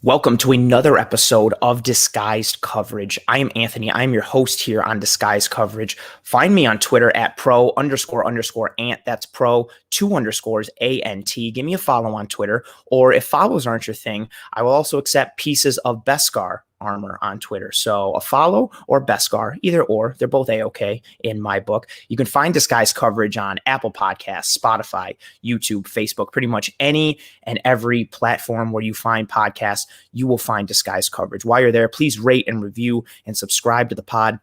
Welcome to another episode of Disguised Coverage. I am Anthony. I am your host here on Disguised Coverage. Find me on Twitter at pro__ant. That's pro, 2 underscores, ANT. Give me a follow on Twitter. Or if follows aren't your thing, I will also accept pieces of Beskar armor on Twitter. So a follow or Beskar, either or. They're both A-OK in my book. You can find Disguised Coverage on Apple Podcasts, Spotify, YouTube, Facebook, pretty much any and every platform where you find podcasts, you will find Disguised Coverage. While you're there, please rate and review and subscribe to the pod.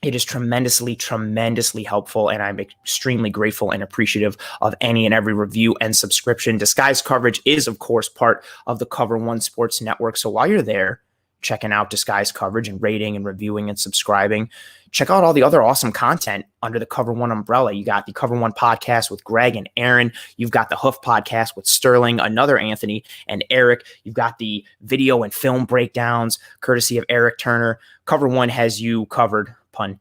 It is tremendously helpful, and I'm extremely grateful and appreciative of any and every review and subscription. Disguised Coverage is, of course, part of the Cover One Sports Network. So while you're there, checking out Disguised Coverage and rating and reviewing and subscribing, check out all the other awesome content under the Cover One umbrella. You got the Cover One podcast with Greg and Aaron. You've got the Hoof podcast with Sterling, another Anthony, and Eric. You've got the video and film breakdowns courtesy of Eric Turner. Cover One has you covered, pun,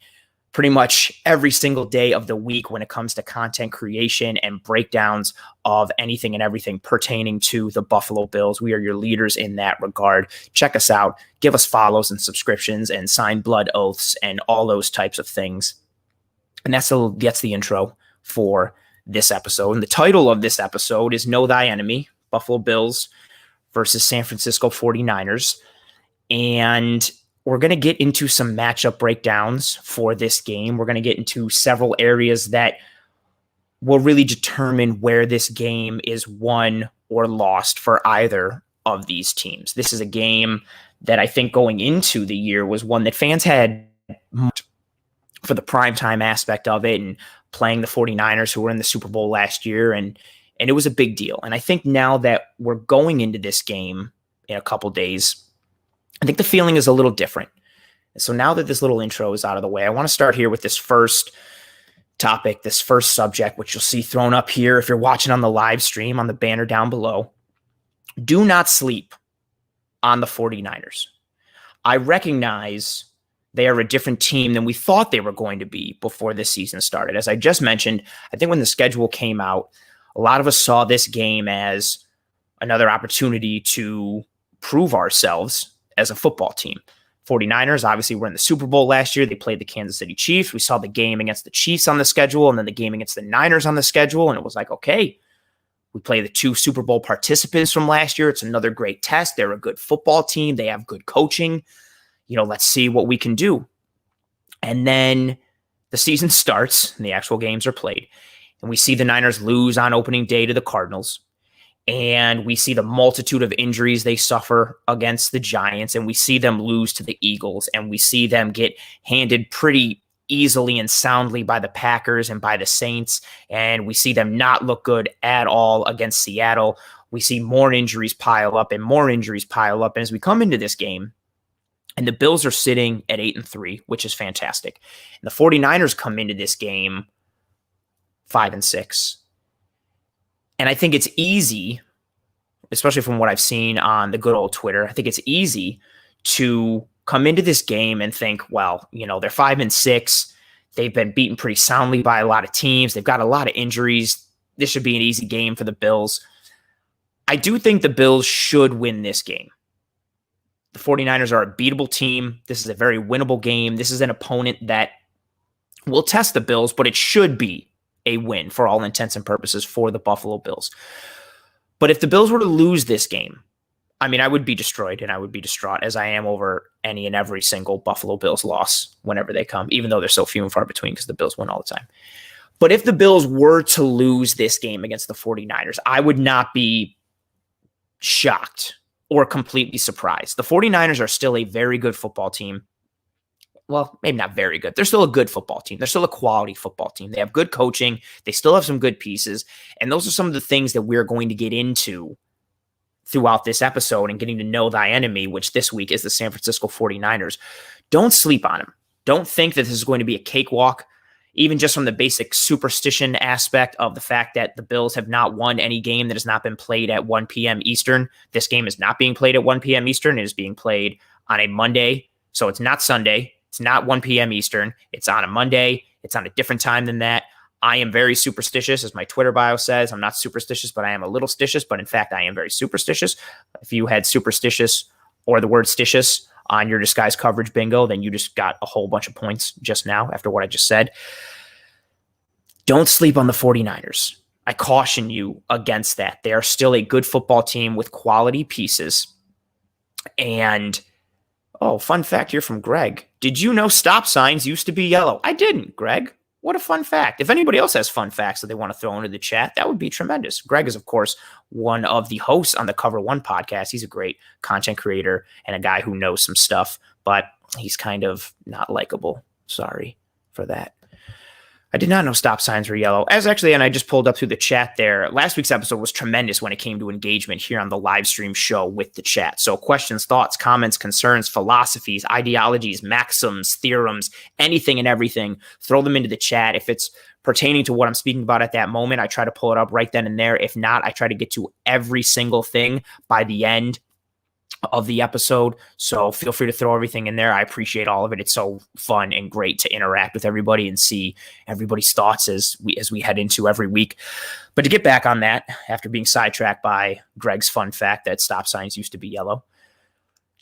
pretty much every single day of the week when it comes to content creation and breakdowns of anything and everything pertaining to the Buffalo Bills. We are your leaders in that regard. Check us out. Give us follows and subscriptions and sign blood oaths and all those types of things. And that's the intro for this episode. And the title of this episode is Know Thy Enemy, Buffalo Bills versus San Francisco 49ers. And we're going to get into some matchup breakdowns for this game. We're going to get into several areas that will really determine where this game is won or lost for either of these teams. This is a game that I think going into the year was one that fans had for the primetime aspect of it and playing the 49ers who were in the Super Bowl last year. And it was a big deal. And I think now that we're going into this game in a couple days, I think the feeling is a little different. So now that this little intro is out of the way, I want to start here with this first topic, this first subject, which you'll see thrown up here if you're watching on the live stream on the banner down below. Do not sleep on the 49ers. I recognize they are a different team than we thought they were going to be before this season started. As I just mentioned, I think when the schedule came out, a lot of us saw this game as another opportunity to prove ourselves as a football team. 49ers obviously were in the Super Bowl last year. They played the Kansas City Chiefs. We saw the game against the Chiefs on the schedule and then the game against the Niners on the schedule. And it was like, okay, we play the two Super Bowl participants from last year. It's another great test. They're a good football team. They have good coaching. Let's see what we can do. And then the season starts and the actual games are played. And we see the Niners lose on opening day to the Cardinals. And we see the multitude of injuries they suffer against the Giants, and we see them lose to the Eagles, and we see them get handed pretty easily and soundly by the Packers and by the Saints, and we see them not look good at all against Seattle. We see more injuries pile up and more injuries pile up. And as we come into this game, and the Bills are sitting at 8-3, which is fantastic. And the 49ers come into this game 5-6. And I think it's easy, especially from what I've seen on the good old Twitter, I think it's easy to come into this game and think, well, they're 5-6. They've been beaten pretty soundly by a lot of teams. They've got a lot of injuries. This should be an easy game for the Bills. I do think the Bills should win this game. The 49ers are a beatable team. This is a very winnable game. This is an opponent that will test the Bills, but it should be a win for all intents and purposes for the Buffalo Bills. But if the Bills were to lose this game, I would be destroyed and I would be distraught as I am over any and every single Buffalo Bills loss whenever they come, even though they're so few and far between because the Bills win all the time. But if the Bills were to lose this game against the 49ers, I would not be shocked or completely surprised. The 49ers are still a very good football team. Well, maybe not very good. They're still a good football team. They're still a quality football team. They have good coaching. They still have some good pieces. And those are some of the things that we're going to get into throughout this episode and getting to know thy enemy, which this week is the San Francisco 49ers. Don't sleep on them. Don't think that this is going to be a cakewalk, even just from the basic superstition aspect of the fact that the Bills have not won any game that has not been played at 1 p.m. Eastern. This game is not being played at 1 p.m. Eastern. It is being played on a Monday. So it's not Sunday. It's not 1 p.m. Eastern. It's on a Monday. It's on a different time than that. I am very superstitious, as my Twitter bio says. I'm not superstitious, but I am a little stitious. But in fact, I am very superstitious. If you had superstitious or the word stitious on your disguise coverage bingo, then you just got a whole bunch of points just now after what I just said. Don't sleep on the 49ers. I caution you against that. They are still a good football team with quality pieces. And, oh, fun fact here from Greg. Did you know stop signs used to be yellow? I didn't, Greg. What a fun fact. If anybody else has fun facts that they want to throw into the chat, that would be tremendous. Greg is, of course, one of the hosts on the Cover One podcast. He's a great content creator and a guy who knows some stuff, but he's kind of not likable. Sorry for that. I did not know stop signs were yellow. And I just pulled up through the chat there. Last week's episode was tremendous when it came to engagement here on the live stream show with the chat. So questions, thoughts, comments, concerns, philosophies, ideologies, maxims, theorems, anything and everything, throw them into the chat. If it's pertaining to what I'm speaking about at that moment, I try to pull it up right then and there. If not, I try to get to every single thing by the end of the episode. So feel free to throw everything in there. I appreciate all of it. It's so fun and great to interact with everybody and see everybody's thoughts as we head into every week. But to get back on that, after being sidetracked by Greg's fun fact that stop signs used to be yellow,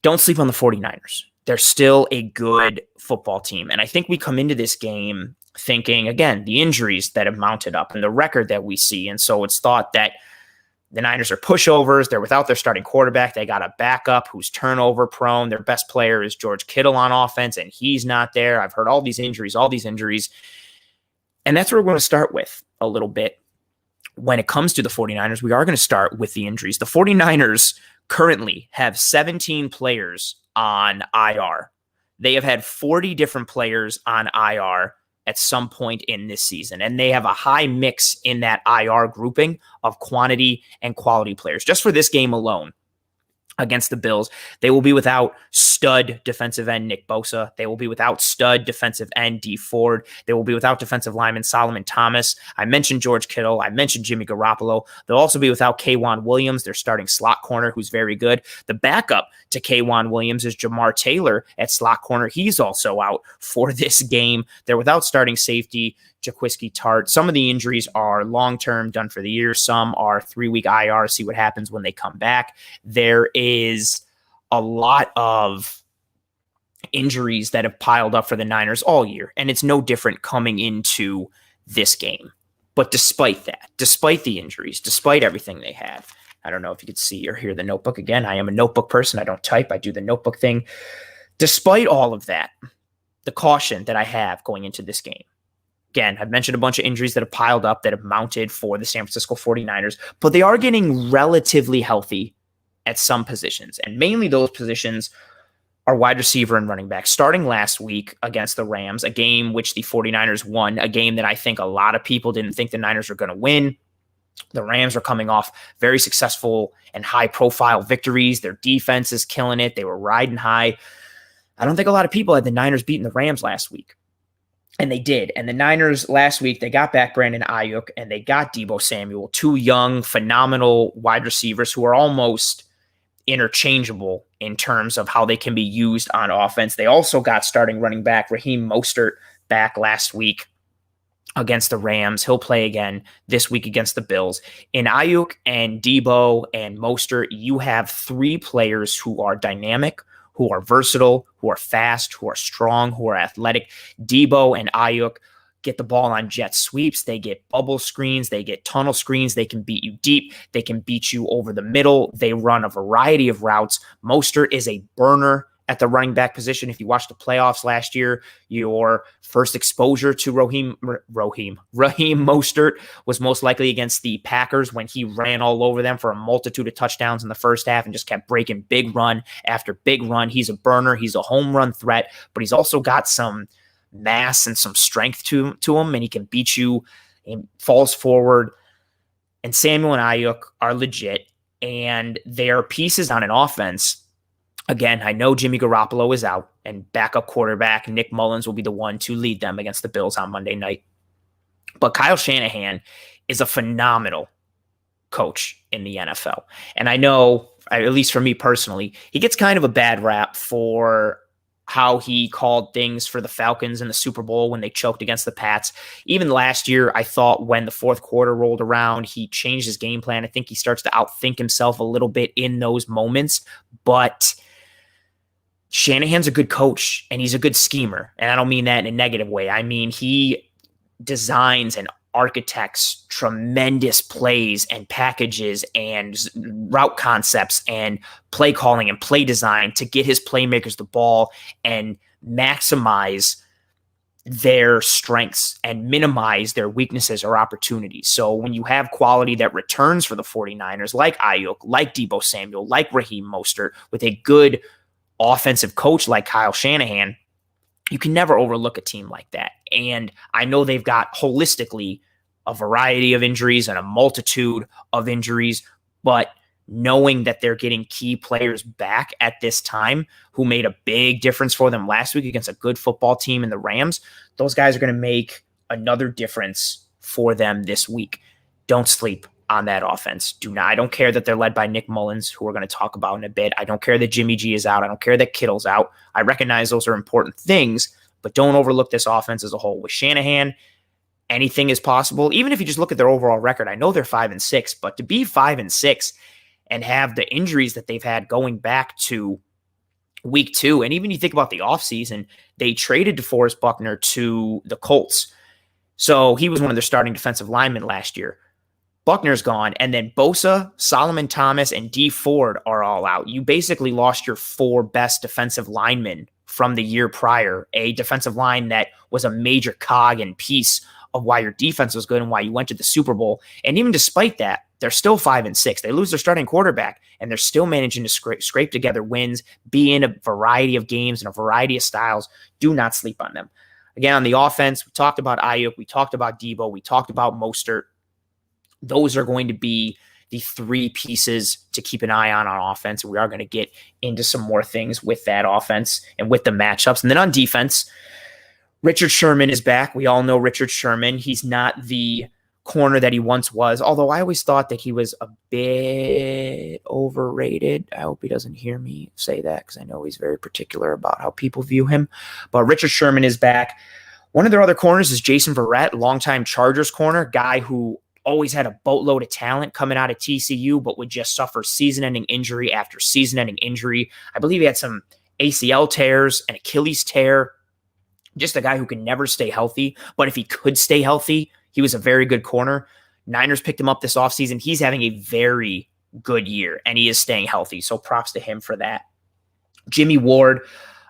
don't sleep on the 49ers. They're still a good football team. And I think we come into this game thinking, again, the injuries that have mounted up and the record that we see. And so it's thought that the Niners are pushovers. They're without their starting quarterback. They got a backup who's turnover prone. Their best player is George Kittle on offense, and he's not there. I've heard all these injuries. And that's where we're going to start with a little bit. When it comes to the 49ers, we are going to start with the injuries. The 49ers currently have 17 players on IR. They have had 40 different players on IR at some point in this season. And they have a high mix in that IR grouping of quantity and quality players. Just for this game alone against the Bills, they will be without stud defensive end Nick Bosa. They will be without stud defensive end Dee Ford. They will be without defensive lineman Solomon Thomas. I mentioned George Kittle. I mentioned Jimmy Garoppolo. They'll also be without K'Wan Williams, their starting slot corner, who's very good. The backup to K'Wan Williams is Jamar Taylor at slot corner. He's also out for this game. They're without starting safety Jaquiski Tart. Some of the injuries are long-term, done for the year. Some are 3-week IR, see what happens when they come back. There is a lot of injuries that have piled up for the Niners all year, and it's no different coming into this game. But despite that, despite the injuries, despite everything they had, I don't know if you could see or hear the notebook again. I am a notebook person. I don't type. I do the notebook thing. Despite all of that, the caution that I have going into this game, again, I've mentioned a bunch of injuries that have piled up that have mounted for the San Francisco 49ers, but they are getting relatively healthy at some positions. And mainly those positions are wide receiver and running back. Starting last week against the Rams, a game which the 49ers won, a game that I think a lot of people didn't think the Niners were going to win. The Rams are coming off very successful and high-profile victories. Their defense is killing it. They were riding high. I don't think a lot of people had the Niners beating the Rams last week. And they did. And the Niners last week, they got back Brandon Ayuk and they got Deebo Samuel, two young, phenomenal wide receivers who are almost interchangeable in terms of how they can be used on offense. They also got starting running back Raheem Mostert back last week against the Rams. He'll play again this week against the Bills. In Ayuk and Deebo and Mostert, you have three players who are dynamic, who are versatile, who are fast, who are strong, who are athletic. Deebo and Ayuk get the ball on jet sweeps. They get bubble screens. They get tunnel screens. They can beat you deep. They can beat you over the middle. They run a variety of routes. Mostert is a burner at the running back position. If you watched the playoffs last year, your first exposure to Raheem Mostert was most likely against the Packers when he ran all over them for a multitude of touchdowns in the first half and just kept breaking big run after big run. He's a burner. He's a home run threat, but he's also got some mass and some strength to him, and he can beat you and falls forward. And Samuel and Ayuk are legit, and they are pieces on an offense. Again, I know Jimmy Garoppolo is out, and backup quarterback Nick Mullins will be the one to lead them against the Bills on Monday night. But Kyle Shanahan is a phenomenal coach in the NFL. And I know, at least for me personally, he gets kind of a bad rap for how he called things for the Falcons in the Super Bowl when they choked against the Pats. Even last year, I thought when the fourth quarter rolled around, he changed his game plan. I think he starts to outthink himself a little bit in those moments, but Shanahan's a good coach and he's a good schemer. And I don't mean that in a negative way. I mean, he designs and architects tremendous plays and packages and route concepts and play calling and play design to get his playmakers the ball and maximize their strengths and minimize their weaknesses or opportunities. So when you have quality that returns for the 49ers, like Ayuk, like Deebo Samuel, like Raheem Mostert, with a good offensive coach like Kyle Shanahan, you can never overlook a team like that. And I know they've got holistically a variety of injuries and a multitude of injuries, but knowing that they're getting key players back at this time who made a big difference for them last week against a good football team in the Rams, those guys are going to make another difference for them this week. Don't sleep on that offense. I don't care that they're led by Nick Mullins, who we're going to talk about in a bit. I don't care that Jimmy G is out. I don't care that Kittle's out. I recognize those are important things, but don't overlook this offense as a whole. With Shanahan, anything is possible. Even if you just look at their overall record, I know they're 5-6, but to be 5-6 and have the injuries that they've had going back to week 2, and even you think about the offseason, they traded DeForest Buckner to the Colts. So he was one of their starting defensive linemen last year. Buckner's gone, and then Bosa, Solomon Thomas, and Dee Ford are all out. You basically lost your 4 best defensive linemen from the year prior, a defensive line that was a major cog and piece of why your defense was good and why you went to the Super Bowl. And even despite that, they're still 5-6. They lose their starting quarterback, and they're still managing to scrape together wins, be in a variety of games and a variety of styles. Do not sleep on them. Again, on the offense, we talked about Ayuk, we talked about Deebo, we talked about Mostert. Those are going to be the 3 pieces to keep an eye on offense. We are going to get into some more things with that offense and with the matchups. And then on defense, Richard Sherman is back. We all know Richard Sherman. He's not the corner that he once was, although I always thought that he was a bit overrated. I hope he doesn't hear me say that because I know he's very particular about how people view him. But Richard Sherman is back. One of their other corners is Jason Verrett, longtime Chargers corner, guy who always had a boatload of talent coming out of TCU, but would just suffer season-ending injury after season-ending injury. I believe he had some ACL tears, an Achilles tear, just a guy who can never stay healthy. But if he could stay healthy, he was a very good corner. Niners picked him up this offseason. He's having a very good year, and he is staying healthy, so props to him for that. Jimmy Ward,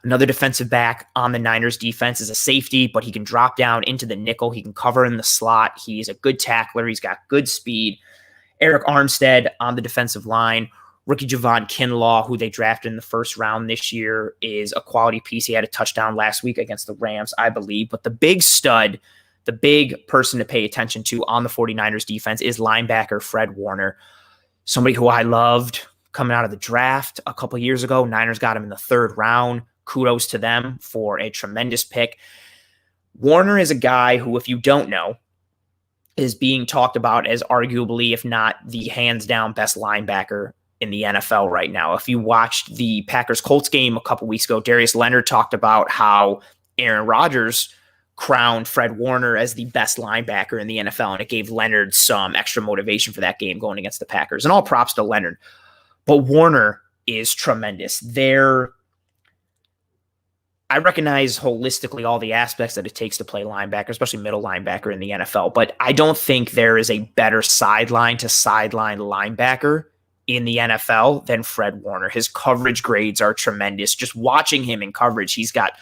another defensive back on the Niners defense, is a safety, but he can drop down into the nickel. He can cover in the slot. He's a good tackler. He's got good speed. Eric Armstead on the defensive line. Rookie Javon Kinlaw, who they drafted in the first round this year, is a quality piece. He had a touchdown last week against the Rams, I believe. But the big stud, the big person to pay attention to on the 49ers defense is linebacker Fred Warner, somebody who I loved coming out of the draft a couple years ago. Niners got him in the 3rd round. Kudos to them for a tremendous pick. Warner is a guy who, if you don't know, is being talked about as arguably, if not the hands-down best linebacker in the NFL right now. If you watched the Packers-Colts game a couple weeks ago, Darius Leonard talked about how Aaron Rodgers crowned Fred Warner as the best linebacker in the NFL, and it gave Leonard some extra motivation for that game going against the Packers. And all props to Leonard. But Warner is tremendous. I recognize holistically all the aspects that it takes to play linebacker, especially middle linebacker in the NFL, but I don't think there is a better sideline to sideline linebacker in the NFL than Fred Warner. His coverage grades are tremendous. Just watching him in coverage, he's got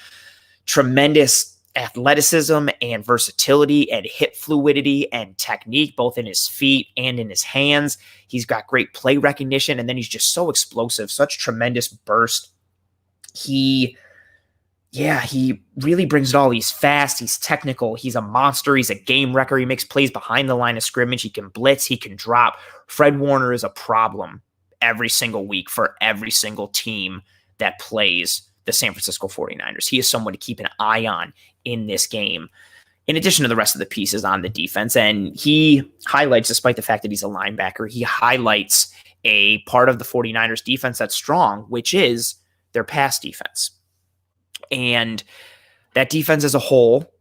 tremendous athleticism and versatility and hip fluidity and technique, both in his feet and in his hands. He's got great play recognition, and then he's just so explosive, such tremendous burst. He really brings it all. He's fast. He's technical. He's a monster. He's a game wrecker. He makes plays behind the line of scrimmage. He can blitz. He can drop. Fred Warner is a problem every single week for every single team that plays the San Francisco 49ers. He is someone to keep an eye on in this game, in addition to the rest of the pieces on the defense. And he highlights, despite the fact that he's a linebacker, he highlights a part of the 49ers defense that's strong, which is their pass defense. And that defense as a whole,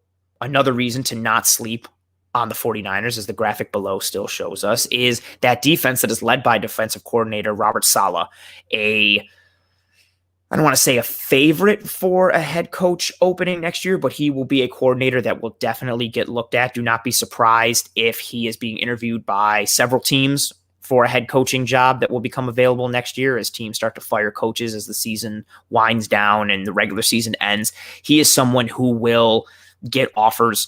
another reason to not sleep on the 49ers, as the graphic below still shows us, is that defense that is led by defensive coordinator Robert Saleh, I don't want to say a favorite for a head coach opening next year, but he will be a coordinator that will definitely get looked at. Do not be surprised if he is being interviewed by several teams for a head coaching job that will become available next year as teams start to fire coaches as the season winds down and the regular season ends. He is someone who will get offers.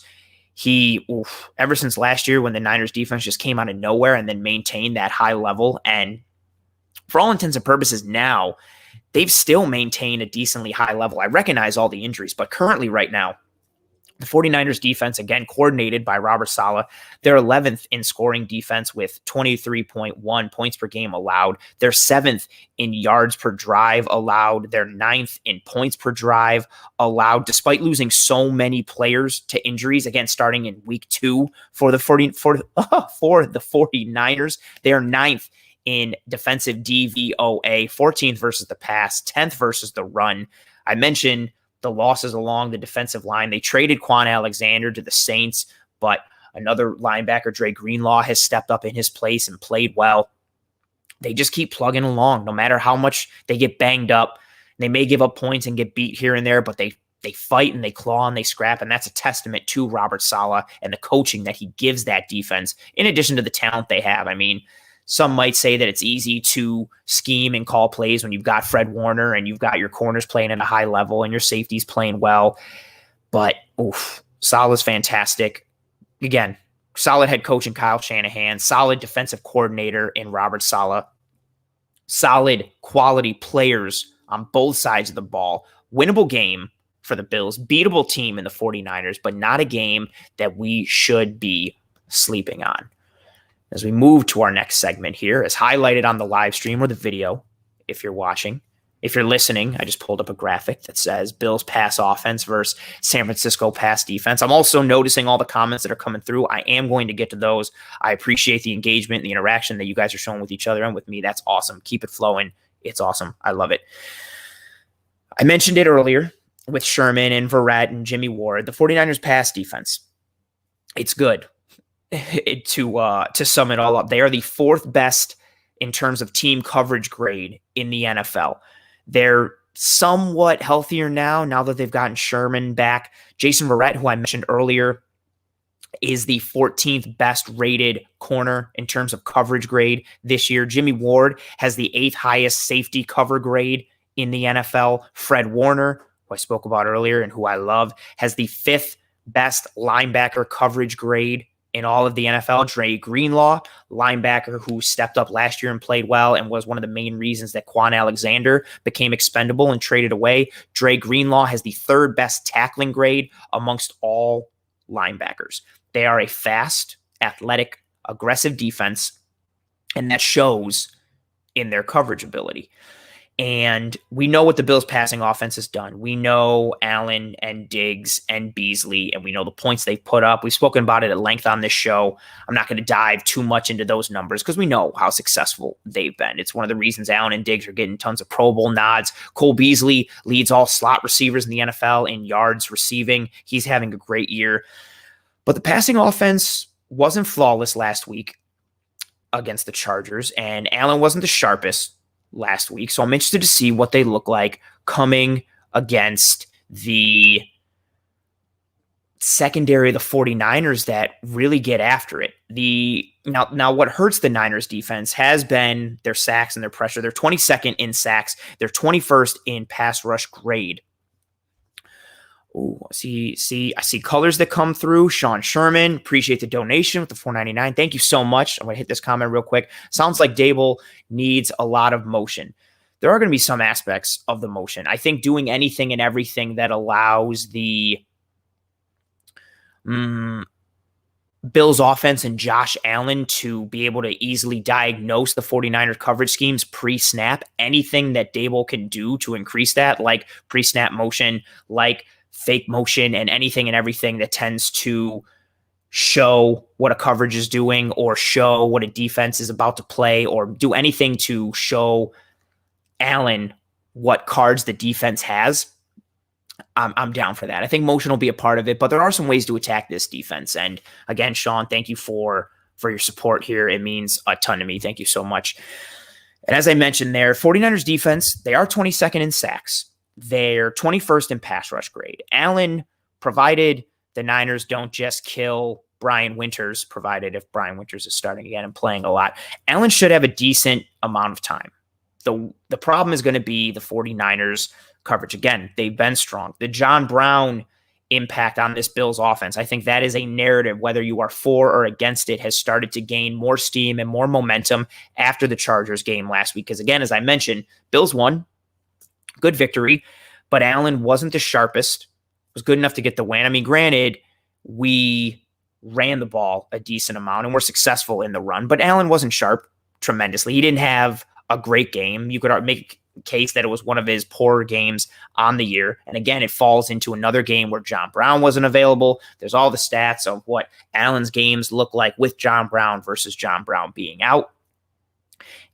Ever since last year when the Niners defense just came out of nowhere and then maintained that high level, and for all intents and purposes now, they've still maintained a decently high level. I recognize all the injuries, but currently right now, the 49ers defense, again, coordinated by Robert Saleh, they're 11th in scoring defense with 23.1 points per game allowed. They're 7th in yards per drive allowed. They're 9th in points per drive allowed, despite losing so many players to injuries. Again, starting in week 2 for the 49ers, they are 9th in defensive DVOA, 14th versus the pass, 10th versus the run. I mentioned the losses along the defensive line. They traded Quan Alexander to the Saints, but another linebacker, Dre Greenlaw, has stepped up in his place and played well. They just keep plugging along, no matter how much they get banged up. They may give up points and get beat here and there, but they fight and they claw and they scrap, and that's a testament to Robert Saleh and the coaching that he gives that defense, in addition to the talent they have. I mean, some might say that it's easy to scheme and call plays when you've got Fred Warner and you've got your corners playing at a high level and your safeties playing well. But Saleh's fantastic. Again, solid head coach in Kyle Shanahan, solid defensive coordinator in Robert Saleh, solid quality players on both sides of the ball. Winnable game for the Bills, beatable team in the 49ers, but not a game that we should be sleeping on. As we move to our next segment here, as highlighted on the live stream or the video, if you're watching. If you're listening, I just pulled up a graphic that says Bills pass offense versus San Francisco pass defense. I'm also noticing all the comments that are coming through. I am going to get to those. I appreciate the engagement and the interaction that you guys are showing with each other and with me. That's awesome. Keep it flowing. It's awesome. I love it. I mentioned it earlier with Sherman and Verrett and Jimmy Ward. The 49ers pass defense, it's good. To sum it all up, they are the 4th best in terms of team coverage grade in the NFL. They're somewhat healthier now that they've gotten Sherman back. Jason Verrett, who I mentioned earlier, is the 14th best rated corner in terms of coverage grade this year. Jimmy Ward has the 8th highest safety cover grade in the NFL. Fred Warner, who I spoke about earlier and who I love, has the 5th best linebacker coverage grade in all of the NFL. Dre Greenlaw, linebacker who stepped up last year and played well and was one of the main reasons that Quan Alexander became expendable and traded away. Dre Greenlaw has the 3rd best tackling grade amongst all linebackers. They are a fast, athletic, aggressive defense, and that shows in their coverage ability. And we know what the Bills' passing offense has done. We know Allen and Diggs and Beasley, and we know the points they've put up. We've spoken about it at length on this show. I'm not going to dive too much into those numbers because we know how successful they've been. It's one of the reasons Allen and Diggs are getting tons of Pro Bowl nods. Cole Beasley leads all slot receivers in the NFL in yards receiving. He's having a great year. But the passing offense wasn't flawless last week against the Chargers, and Allen wasn't the sharpest last week. So I'm interested to see what they look like coming against the secondary of the 49ers that really get after it. Now what hurts the Niners defense has been their sacks and their pressure. They're 22nd in sacks. They're 21st in pass rush grade. I see colors that come through. Sean Sherman, appreciate the donation with the $4.99. Thank you so much. I'm going to hit this comment real quick. Sounds like Dable needs a lot of motion. There are going to be some aspects of the motion. I think doing anything and everything that allows the Bills offense and Josh Allen to be able to easily diagnose the 49ers coverage schemes pre-snap, anything that Dable can do to increase that, like pre-snap motion, like fake motion, and anything and everything that tends to show what a coverage is doing or show what a defense is about to play or do anything to show Allen what cards the defense has. I'm down for that. I think motion will be a part of it, but there are some ways to attack this defense. And again, Sean, thank you for your support here. It means a ton to me. Thank you so much. And as I mentioned there, 49ers defense, they are 22nd in sacks. They're 21st in pass rush grade. Allen, provided the Niners don't just kill Brian Winters, provided if Brian Winters is starting again and playing a lot, Allen should have a decent amount of time. The problem is going to be the 49ers coverage. Again, they've been strong. The John Brown impact on this Bills offense, I think that is a narrative, whether you are for or against it, has started to gain more steam and more momentum after the Chargers game last week. Because again, as I mentioned, Bills won, good victory, but Allen wasn't the sharpest, was good enough to get the win. I mean, granted, we ran the ball a decent amount and were successful in the run, but Allen wasn't sharp tremendously. He didn't have a great game. You could make a case that it was one of his poorer games on the year. And again, it falls into another game where John Brown wasn't available. There's all the stats of what Allen's games look like with John Brown versus John Brown being out.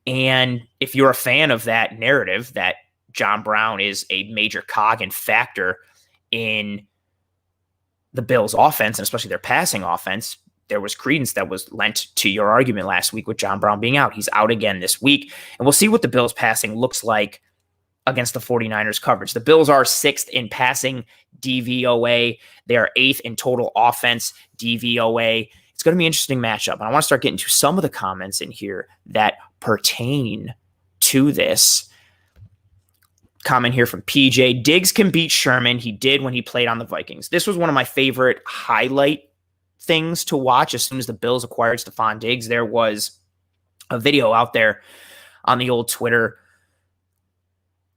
And if you're a fan of that narrative that John Brown is a major cog and factor in the Bills' offense, and especially their passing offense, there was credence that was lent to your argument last week with John Brown being out. He's out again this week. And we'll see what the Bills' passing looks like against the 49ers coverage. The Bills are 6th in passing DVOA. They are 8th in total offense DVOA. It's going to be an interesting matchup. And I want to start getting to some of the comments in here that pertain to this. Comment here from PJ. Diggs can beat Sherman. He did when he played on the Vikings. This was one of my favorite highlight things to watch. As soon as the Bills acquired Stephon Diggs, there was a video out there on the old Twitter,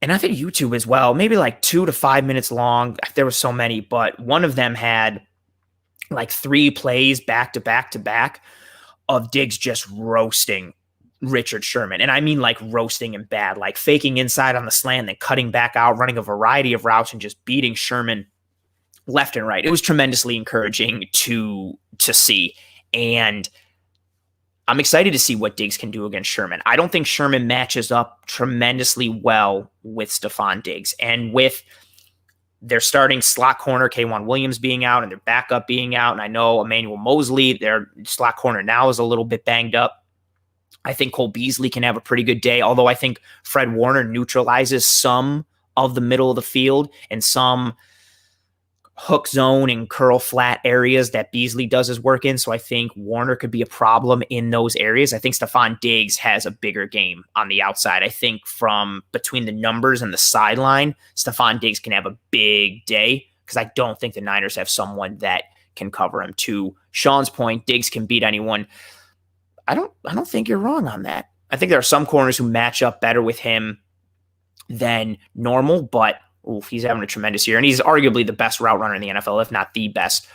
and I think YouTube as well, maybe like 2 to 5 minutes long. There were so many, but one of them had like 3 plays back to back to back of Diggs just roasting Richard Sherman. And I mean like roasting him bad, like faking inside on the slant, then cutting back out, running a variety of routes and just beating Sherman left and right. It was tremendously encouraging to see. And I'm excited to see what Diggs can do against Sherman. I don't think Sherman matches up tremendously well with Stephon Diggs. And with their starting slot corner, K'Wan Williams, being out and their backup being out, and I know Emmanuel Mosley, their slot corner now, is a little bit banged up. I think Cole Beasley can have a pretty good day, although I think Fred Warner neutralizes some of the middle of the field and some hook zone and curl flat areas that Beasley does his work in. So I think Warner could be a problem in those areas. I think Stephon Diggs has a bigger game on the outside. I think from between the numbers and the sideline, Stephon Diggs can have a big day because I don't think the Niners have someone that can cover him. To Sean's point, Diggs can beat anyone. I don't think you're wrong on that. I think there are some corners who match up better with him than normal, but he's having a tremendous year, and he's arguably the best route runner in the NFL, if not the best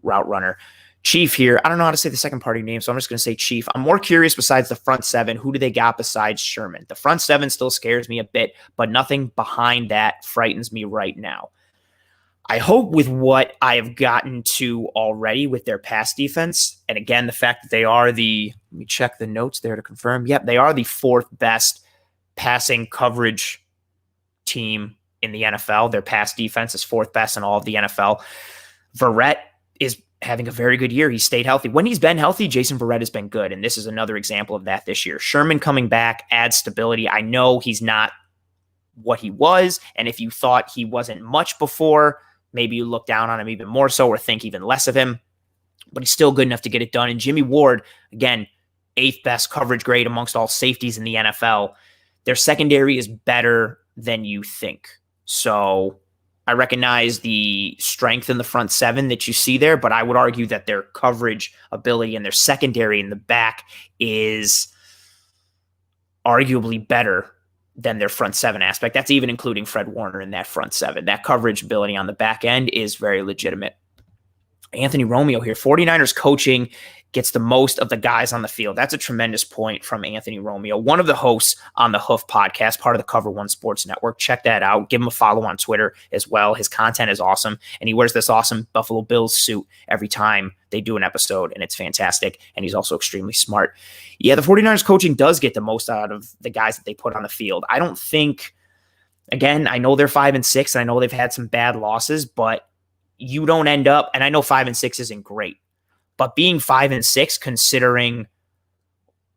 route runner. Chief here. I don't know how to say the second part of your name, so I'm just going to say Chief. I'm more curious, besides the front seven, who do they got besides Sherman? The front seven still scares me a bit, but nothing behind that frightens me right now. I hope with what I have gotten to already with their pass defense, and again, the fact that they are let me check the notes there to confirm. Yep, they are the 4th best passing coverage team in the NFL. Their pass defense is 4th best in all of the NFL. Verrett is having a very good year. He stayed healthy. When he's been healthy, Jason Verrett has been good, and this is another example of that this year. Sherman coming back adds stability. I know he's not what he was, and if you thought he wasn't much before, maybe you look down on him even more so or think even less of him, but he's still good enough to get it done. And Jimmy Ward, again, 8th best coverage grade amongst all safeties in the NFL. Their secondary is better than you think. So I recognize the strength in the front seven that you see there, but I would argue that their coverage ability and their secondary in the back is arguably better than their front seven aspect. That's even including Fred Warner in that front seven. That coverage ability on the back end is very legitimate. Anthony Romeo here. 49ers coaching gets the most of the guys on the field. That's a tremendous point from Anthony Romeo, one of the hosts on the Hoof podcast, part of the Cover One Sports Network. Check that out. Give him a follow on Twitter as well. His content is awesome, and he wears this awesome Buffalo Bills suit every time they do an episode, and it's fantastic, and he's also extremely smart. Yeah, the 49ers coaching does get the most out of the guys that they put on the field. I don't think Again, I know they're 5-6, and I know they've had some bad losses, but you don't end up, and I know 5-6 isn't great, but being 5-6, considering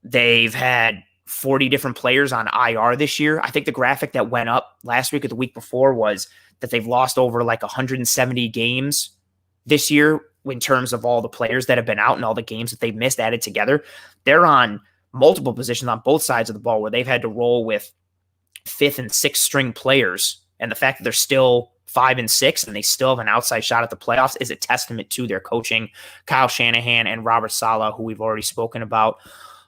they've had 40 different players on IR this year. I think the graphic that went up last week or the week before was that they've lost over like 170 games this year in terms of all the players that have been out and all the games that they've missed added together. They're on multiple positions on both sides of the ball where they've had to roll with 5th and 6th string players. And the fact that they're still 5-6 and they still have an outside shot at the playoffs is a testament to their coaching. Kyle Shanahan and Robert Saleh, who we've already spoken about.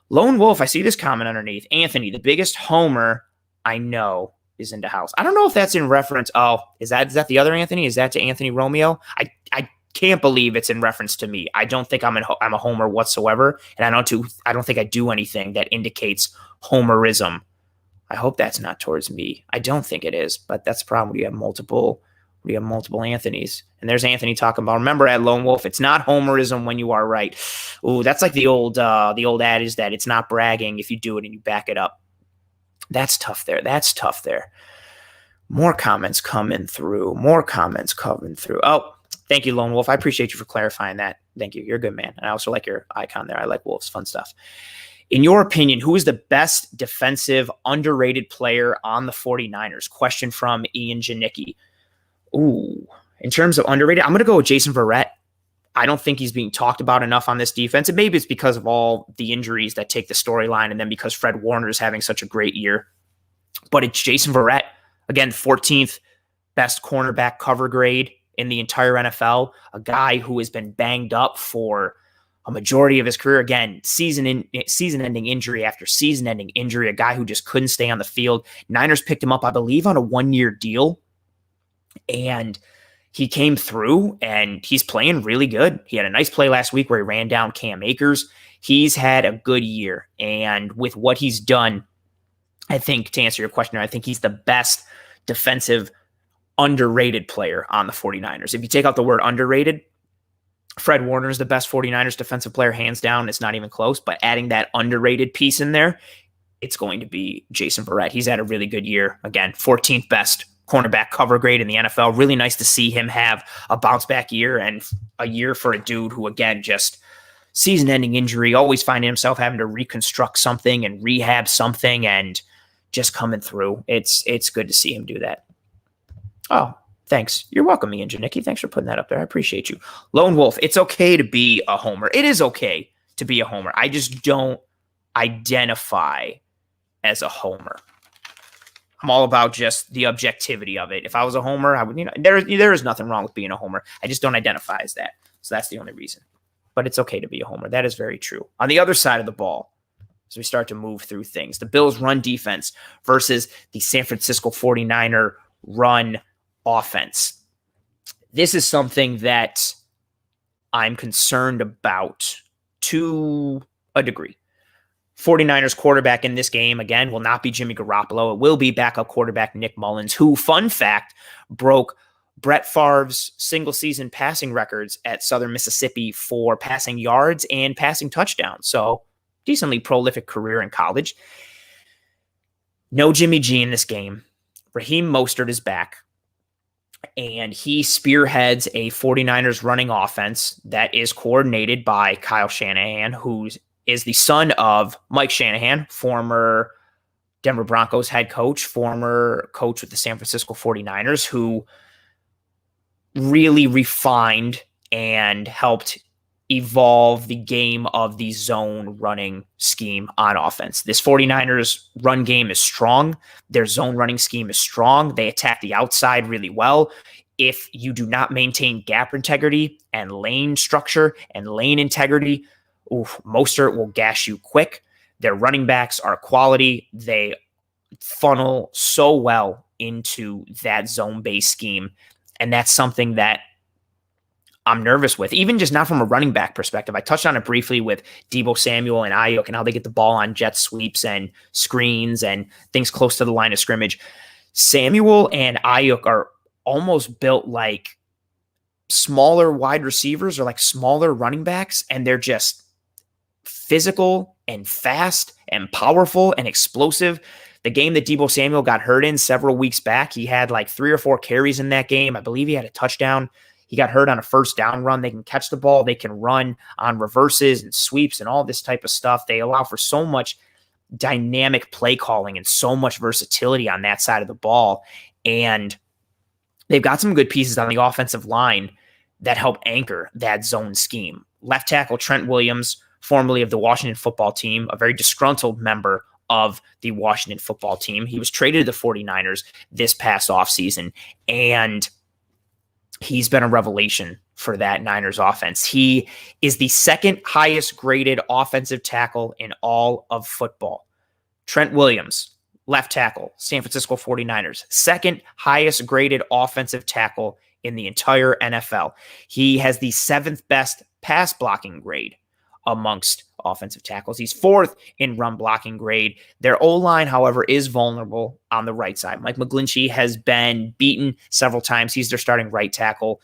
Lone Wolf, I see this comment underneath. Anthony, the biggest homer I know is in the house. I don't know if that's in reference. Oh, is that the other Anthony? Is that to Anthony Romeo? I can't believe it's in reference to me. I don't think I'm a homer whatsoever, and I don't think I do anything that indicates homerism. I hope that's not towards me. I don't think it is, but that's the problem when you have multiple Anthonys. And there's Anthony talking about, remember at Lone Wolf, it's not homerism when you are right. Ooh, that's like the old adage that it's not bragging if you do it and you back it up. That's tough there. More comments coming through. Oh, thank you, Lone Wolf. I appreciate you for clarifying that. Thank you. You're a good man. And I also like your icon there. I like wolves. Fun stuff. In your opinion, who is the best defensive underrated player on the 49ers? Question from Ian Janicki. Ooh, in terms of underrated, I'm going to go with Jason Verrett. I don't think he's being talked about enough on this defense. And maybe it's because of all the injuries that take the storyline and then because Fred Warner is having such a great year. But it's Jason Verrett. Again, 14th best cornerback cover grade in the entire NFL. A guy who has been banged up for a majority of his career. Again, season-ending injury after season-ending injury. A guy who just couldn't stay on the field. Niners picked him up, I believe, on a 1-year deal. And he came through and he's playing really good. He had a nice play last week where he ran down Cam Akers. He's had a good year. And with what he's done, I think, to answer your question, I think he's the best defensive underrated player on the 49ers. If you take out the word underrated, Fred Warner is the best 49ers defensive player, hands down. It's not even close. But adding that underrated piece in there, it's going to be Jason Verrett. He's had a really good year. Again, 14th best cornerback cover grade in the NFL. Really nice to see him have a bounce back year and a year for a dude who, again, just season-ending injury, always finding himself having to reconstruct something and rehab something and just coming through. It's good to see him do that. Oh, thanks. You're welcome, Ian Janicki. Thanks for putting that up there. I appreciate you. Lone Wolf, it's okay to be a homer. It is okay to be a homer. I just don't identify as a homer. I'm all about just the objectivity of it. If I was a homer, I would, there is nothing wrong with being a homer. I just don't identify as that. So that's the only reason. But it's okay to be a homer. That is very true. On the other side of the ball, as we start to move through things, the Bills' run defense versus the San Francisco 49er run offense. This is something that I'm concerned about to a degree. 49ers quarterback in this game, again, will not be Jimmy Garoppolo. It will be backup quarterback Nick Mullins, who, fun fact, broke Brett Favre's single-season passing records at Southern Mississippi for passing yards and passing touchdowns. So, decently prolific career in college. No Jimmy G in this game. Raheem Mostert is back. And he spearheads a 49ers running offense that is coordinated by Kyle Shanahan, who is the son of Mike Shanahan, former Denver Broncos head coach, former coach with the San Francisco 49ers, who really refined and helped evolve the game of the zone running scheme on offense. This 49ers run game is strong. Their zone running scheme is strong. They attack the outside really well. If you do not maintain gap integrity and lane structure and lane integrity, Mostert will gash you quick. Their running backs are quality. They funnel so well into that zone-based scheme. And that's something that I'm nervous with, even just not from a running back perspective. I touched on it briefly with Deebo Samuel and Ayuk and how they get the ball on jet sweeps and screens and things close to the line of scrimmage. Samuel and Ayuk are almost built like smaller wide receivers or like smaller running backs, and they're just physical and fast and powerful and explosive. The game that Deebo Samuel got hurt in several weeks back, he had like 3 or 4 carries in that game. I believe he had a touchdown. He got hurt on a first down run. They can catch the ball. They can run on reverses and sweeps and all this type of stuff. They allow for so much dynamic play calling and so much versatility on that side of the ball. And they've got some good pieces on the offensive line that help anchor that zone scheme. Left tackle Trent Williams, formerly of the Washington football team, a very disgruntled member of the Washington football team. He was traded to the 49ers this past offseason, and he's been a revelation for that Niners offense. He is the second highest graded offensive tackle in all of football. Trent Williams, left tackle, San Francisco 49ers, second highest graded offensive tackle in the entire NFL. He has the 7th best pass blocking grade amongst offensive tackles. He's 4th in run blocking grade. Their O-line, however, is vulnerable on the right side. Mike McGlinchey has been beaten several times. He's their starting right tackle.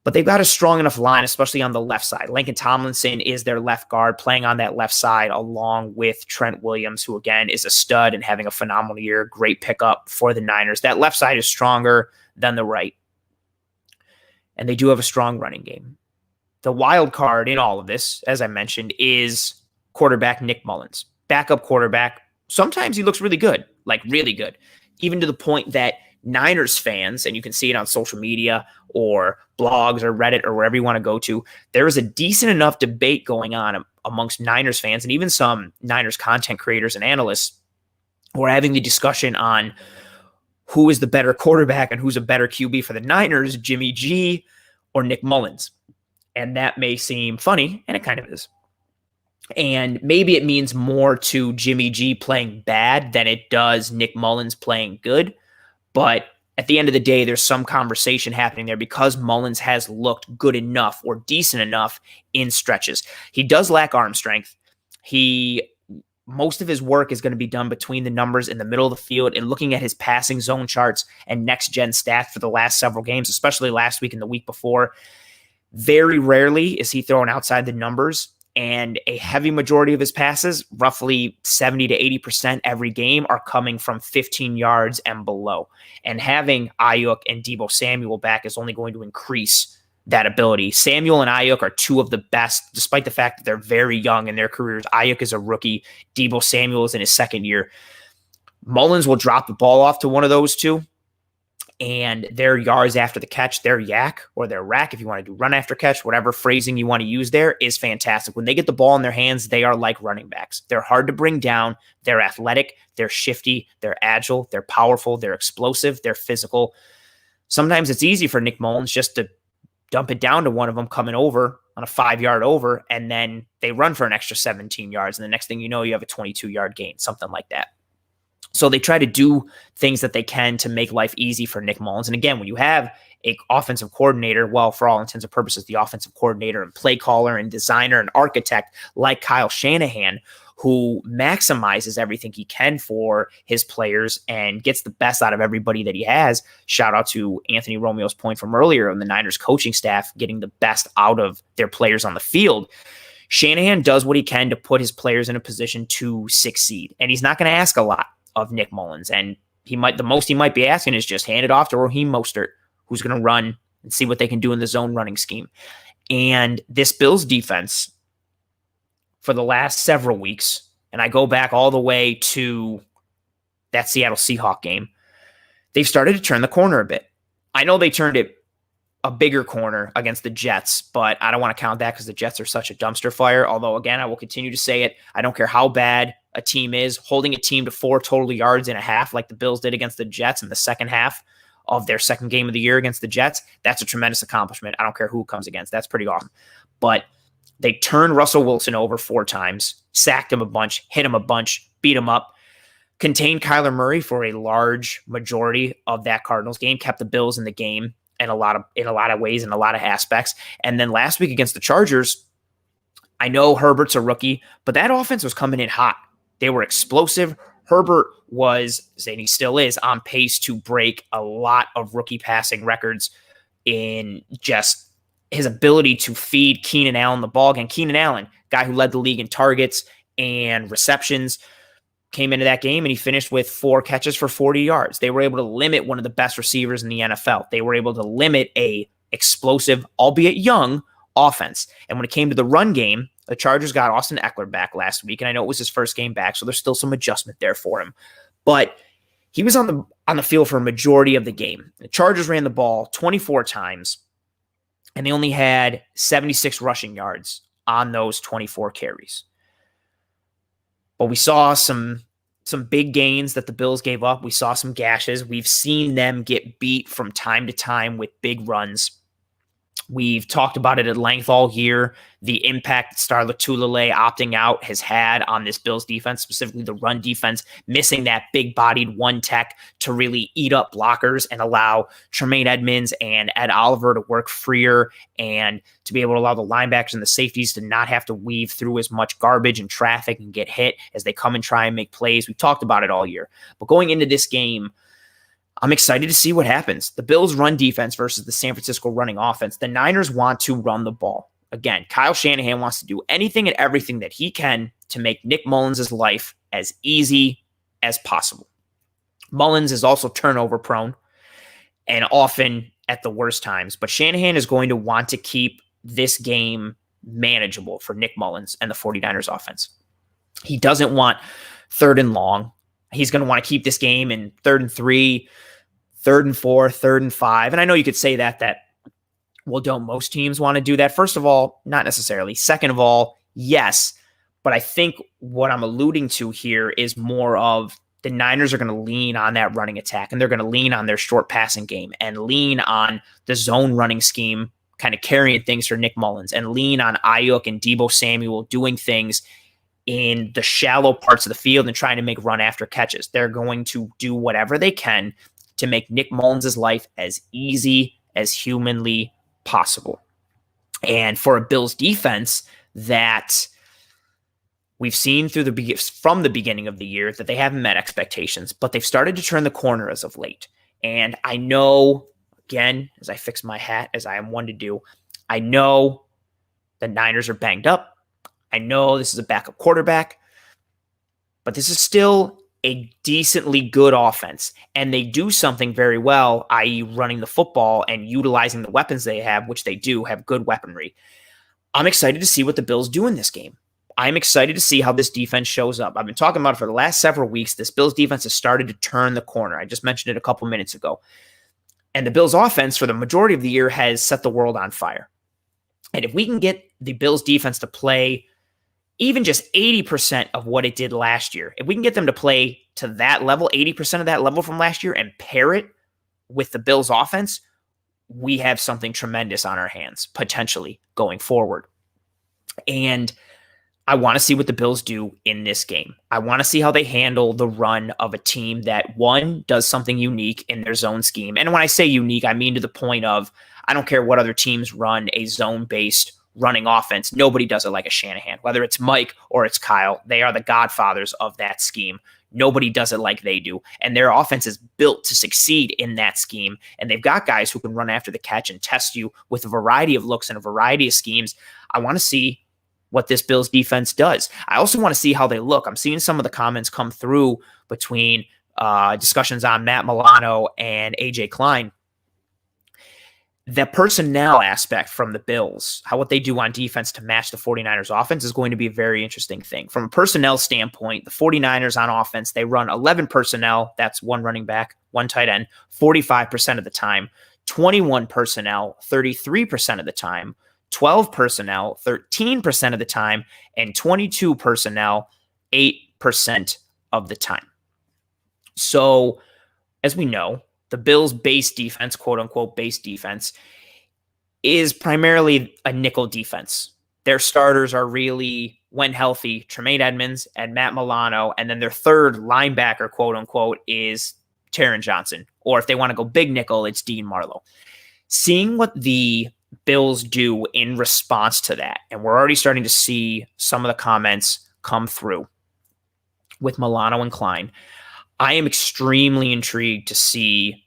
But they've got a strong enough line, especially on the left side. Lincoln Tomlinson is their left guard, playing on that left side along with Trent Williams, who, again, is a stud and having a phenomenal year. Great pickup for the Niners. That left side is stronger than the right. And they do have a strong running game. The wild card in all of this, as I mentioned, is quarterback Nick Mullins. Backup quarterback. Sometimes he looks really good, like really good, even to the point that Niners fans, and you can see it on social media or blogs or Reddit or wherever you want to go to, there is a decent enough debate going on amongst Niners fans and even some Niners content creators and analysts who are having the discussion on who is the better quarterback and who's a better QB for the Niners, Jimmy G or Nick Mullins. And that may seem funny, and it kind of is. And maybe it means more to Jimmy G playing bad than it does Nick Mullins playing good. But at the end of the day, there's some conversation happening there because Mullins has looked good enough or decent enough in stretches. He does lack arm strength. Most of his work is going to be done between the numbers in the middle of the field and looking at his passing zone charts and next-gen stats for the last several games, especially last week and the week before. Very rarely is he thrown outside the numbers, and a heavy majority of his passes, roughly 70 to 80% every game, are coming from 15 yards and below. And having Aiyuk and Deebo Samuel back is only going to increase that ability. Samuel and Aiyuk are 2 of the best, despite the fact that they're very young in their careers. Aiyuk is a rookie. Deebo Samuel is in his 2nd year. Mullins will drop the ball off to one of those 2. And their yards after the catch, their yak or their rack, if you want to do run after catch, whatever phrasing you want to use there, is fantastic. When they get the ball in their hands, they are like running backs. They're hard to bring down. They're athletic. They're shifty. They're agile. They're powerful. They're explosive. They're physical. Sometimes it's easy for Nick Mullins just to dump it down to one of them coming over on a 5-yard over, and then they run for an extra 17 yards. And the next thing you know, you have a 22-yard gain, something like that. So they try to do things that they can to make life easy for Nick Mullins. And again, when you have an offensive coordinator, well, for all intents and purposes, the offensive coordinator and play caller and designer and architect like Kyle Shanahan, who maximizes everything he can for his players and gets the best out of everybody that he has. Shout out to Anthony Romeo's point from earlier on the Niners coaching staff getting the best out of their players on the field. Shanahan does what he can to put his players in a position to succeed. And he's not going to ask a lot of Nick Mullins. And the most he might be asking is just hand it off to Raheem Mostert, who's going to run and see what they can do in the zone running scheme. And this Bills defense for the last several weeks, and I go back all the way to that Seattle Seahawks game, they've started to turn the corner a bit. I know they turned it a bigger corner against the Jets, but I don't want to count that because the Jets are such a dumpster fire. Although, again, I will continue to say it. I don't care how bad a team is. Holding a team to 4 total yards in a half like the Bills did against the Jets in the second half of their second game of the year against the Jets, that's a tremendous accomplishment. I don't care who it comes against. That's pretty awesome. But they turned Russell Wilson over 4 times, sacked him a bunch, hit him a bunch, beat him up, contained Kyler Murray for a large majority of that Cardinals game, kept the Bills in the game in a lot of ways, in a lot of aspects. And then last week against the Chargers, I know Herbert's a rookie, but that offense was coming in hot. They were explosive. Herbert was, and he still is, on pace to break a lot of rookie passing records in just his ability to feed Keenan Allen the ball. Again, Keenan Allen, guy who led the league in targets and receptions, came into that game and he finished with 4 catches for 40 yards. They were able to limit one of the best receivers in the NFL. They were able to limit a explosive, albeit young, offense. And when it came to the run game, the Chargers got Austin Eckler back last week, and I know it was his first game back, so there's still some adjustment there for him. But he was on the field for a majority of the game. The Chargers ran the ball 24 times, and they only had 76 rushing yards on those 24 carries. But we saw some big gains that the Bills gave up. We saw some gashes. We've seen them get beat from time to time with big runs. We've talked about it at length all year, the impact Star Lotulelei opting out has had on this Bills defense, specifically the run defense, missing that big-bodied one tech to really eat up blockers and allow Tremaine Edmonds and Ed Oliver to work freer and to be able to allow the linebackers and the safeties to not have to weave through as much garbage and traffic and get hit as they come and try and make plays. We've talked about it all year. But going into this game, I'm excited to see what happens. The Bills' run defense versus the San Francisco running offense. The Niners want to run the ball. Again, Kyle Shanahan wants to do anything and everything that he can to make Nick Mullins' life as easy as possible. Mullins is also turnover prone and often at the worst times, but Shanahan is going to want to keep this game manageable for Nick Mullins and the 49ers offense. He doesn't want 3rd and long. He's going to want to keep this game in 3rd and 3, 3rd and 4, 3rd and 5. And I know you could say that, well, don't most teams want to do that? First of all, not necessarily. Second of all, yes. But I think what I'm alluding to here is more of the Niners are going to lean on that running attack, and they're going to lean on their short passing game and lean on the zone running scheme, kind of carrying things for Nick Mullins, and lean on Ayuk and Deebo Samuel doing things in the shallow parts of the field and trying to make run after catches. They're going to do whatever they can to make Nick Mullins' life as easy as humanly possible. And for a Bills defense that we've seen from the beginning of the year that they haven't met expectations, but they've started to turn the corner as of late. And I know, again, as I fix my hat, as I am one to do, I know the Niners are banged up. I know this is a backup quarterback, but this is still a decently good offense. And they do something very well, i.e. running the football and utilizing the weapons they have, which they do have good weaponry. I'm excited to see what the Bills do in this game. I'm excited to see how this defense shows up. I've been talking about it for the last several weeks. This Bills defense has started to turn the corner. I just mentioned it a couple minutes ago. And the Bills offense for the majority of the year has set the world on fire. And if we can get the Bills defense to play even just 80% of what it did last year, if we can get them to play to that level, 80% of that level from last year, and pair it with the Bills offense, we have something tremendous on our hands, potentially going forward. And I want to see what the Bills do in this game. I want to see how they handle the run of a team that, one, does something unique in their zone scheme. And when I say unique, I mean to the point of, I don't care what other teams run a zone-based running offense. Nobody does it like a Shanahan. Whether it's Mike or it's Kyle, they are the godfathers of that scheme. Nobody does it like they do. And their offense is built to succeed in that scheme. And they've got guys who can run after the catch and test you with a variety of looks and a variety of schemes. I want to see what this Bills defense does. I also want to see how they look. I'm seeing some of the comments come through between discussions on Matt Milano and AJ Klein. The personnel aspect from the Bills, what they do on defense to match the 49ers offense is going to be a very interesting thing. From a personnel standpoint, the 49ers on offense, they run 11 personnel. That's one running back, one tight end, 45% of the time, 21 personnel, 33% of the time, 12 personnel, 13% of the time, and 22 personnel, 8% of the time. So, as we know, the Bills' base defense, quote-unquote base defense, is primarily a nickel defense. Their starters are really, when healthy, Tremaine Edmonds and Matt Milano, and then their third linebacker, quote-unquote, is Taron Johnson. Or if they want to go big nickel, it's Dean Marlowe. Seeing what the Bills do in response to that, and we're already starting to see some of the comments come through with Milano and Klein, I am extremely intrigued to see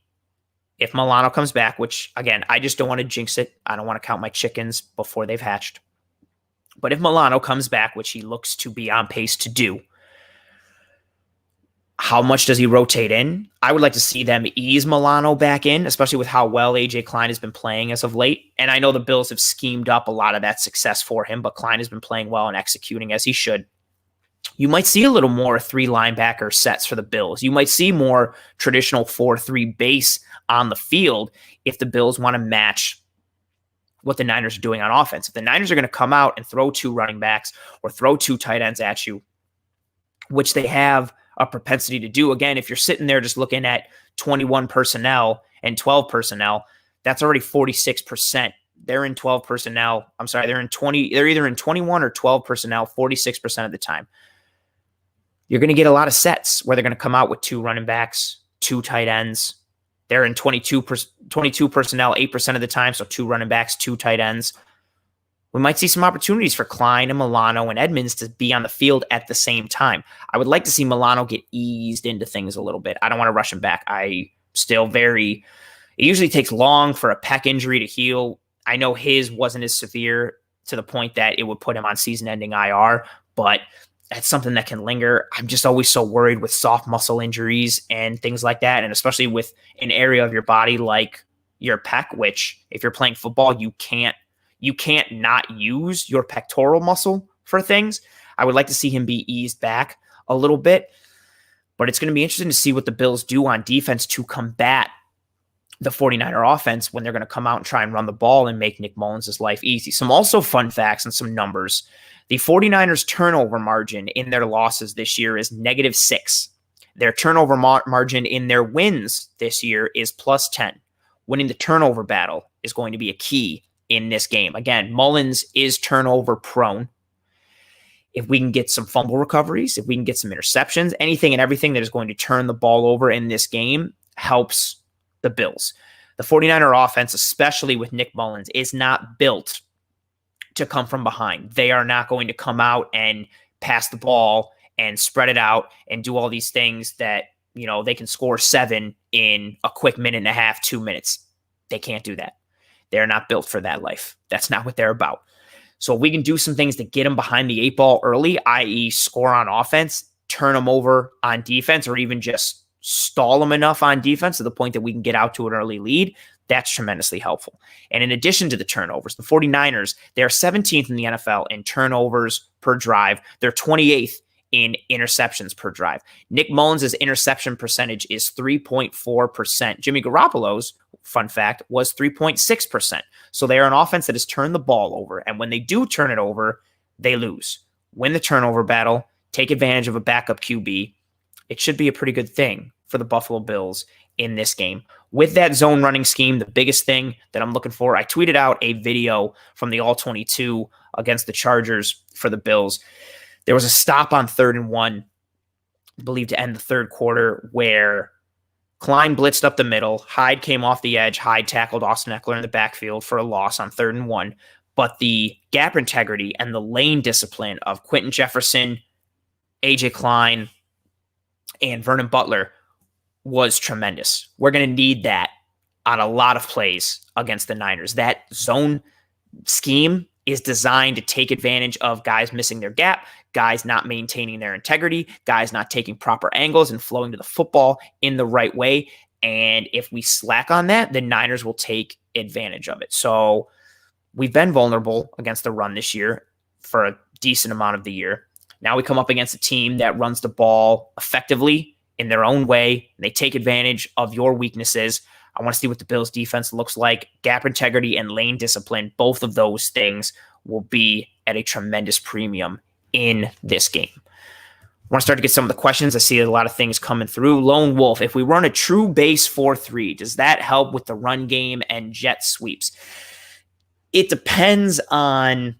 if Milano comes back, which, again, I just don't want to jinx it. I don't want to count my chickens before they've hatched. But if Milano comes back, which he looks to be on pace to do, How much does he rotate in? I would like to see them ease Milano back in, especially with how well A.J. Klein has been playing as of late. And I know the Bills have schemed up a lot of that success for him, but Klein has been playing well and executing as he should. You might see a little more 3 linebacker sets for the Bills. You might see more traditional 4-3 base on the field if the Bills want to match what the Niners are doing on offense. If the Niners are going to come out and throw 2 running backs or throw 2 tight ends at you, which they have a propensity to do. Again, if you're sitting there just looking at 21 personnel and 12 personnel, that's already 46%. They're in 12 personnel. I'm sorry, they're either in 21 or 12 personnel 46% of the time. You're going to get a lot of sets where they're going to come out with 2 running backs, 2 tight ends. They're in 22 personnel 8% of the time, so 2 running backs, 2 tight ends. We might see some opportunities for Klein and Milano and Edmonds to be on the field at the same time. I would like to see Milano get eased into things a little bit. I don't want to rush him back. It usually takes long for a pec injury to heal. I know his wasn't as severe to the point that it would put him on season-ending IR, but that's something that can linger. I'm just always so worried with soft muscle injuries and things like that, and especially with an area of your body like your pec, which if you're playing football, you can't not use your pectoral muscle for things. I would like to see him be eased back a little bit, but it's going to be interesting to see what the Bills do on defense to combat the 49er offense when they're going to come out and try and run the ball and make Nick Mullins' life easy. Some also fun facts and some numbers. The 49ers turnover margin in their losses this year is -6. Their turnover margin in their wins this year is +10. Winning the turnover battle is going to be a key in this game. Again, Mullins is turnover prone. If we can get some fumble recoveries, if we can get some interceptions, anything and everything that is going to turn the ball over in this game helps the Bills. The 49er offense, especially with Nick Mullins, is not built to come from behind. They are not going to come out and pass the ball and spread it out and do all these things that, they can score 7 in a quick minute and a half, 2 minutes. They can't do that. They're not built for that life. That's not what they're about. So if we can do some things to get them behind the 8 ball early, i.e. score on offense, turn them over on defense, or even just stall them enough on defense to the point that we can get out to an early lead, that's tremendously helpful. And in addition to the turnovers, the 49ers, they're 17th in the NFL in turnovers per drive. They're 28th in interceptions per drive. Nick Mullins' interception percentage is 3.4%. Jimmy Garoppolo's, fun fact, was 3.6%. So they are an offense that has turned the ball over. And when they do turn it over, they lose. Win the turnover battle, take advantage of a backup QB. It should be a pretty good thing for the Buffalo Bills in this game. With that zone running scheme, the biggest thing that I'm looking for, I tweeted out a video from the All-22 against the Chargers for the Bills. There was a stop on 3rd and 1, I believe to end the third quarter, where Klein blitzed up the middle. Hyde came off the edge. Hyde tackled Austin Eckler in the backfield for a loss on 3rd and 1. But the gap integrity and the lane discipline of Quentin Jefferson, A.J. Klein, and Vernon Butler was tremendous. We're going to need that on a lot of plays against the Niners. That zone scheme is designed to take advantage of guys missing their gap, guys not maintaining their integrity, guys not taking proper angles and flowing to the football in the right way. And if we slack on that, the Niners will take advantage of it. So we've been vulnerable against the run this year for a decent amount of the year. Now we come up against a team that runs the ball effectively in their own way. They take advantage of your weaknesses. I want to see what the Bills defense looks like. Gap integrity and lane discipline, both of those things will be at a tremendous premium in this game. I want to start to get some of the questions. I see a lot of things coming through. Lone Wolf, if we run a true base 4-3, does that help with the run game and jet sweeps? It depends on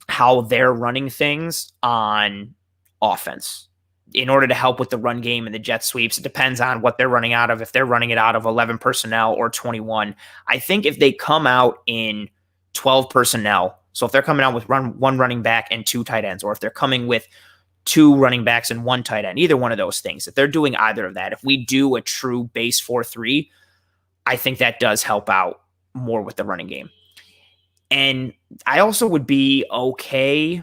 how they're running things on offense. In order to help with the run game and the jet sweeps, it depends on what they're running out of. If they're running it out of 11 personnel or 21, I think if they come out in 12 personnel, so if they're coming out with one running back and 2 tight ends, or if they're coming with 2 running backs and 1 tight end, either one of those things, if they're doing either of that, if we do a true base 4-3, I think that does help out more with the running game. And I also would be okay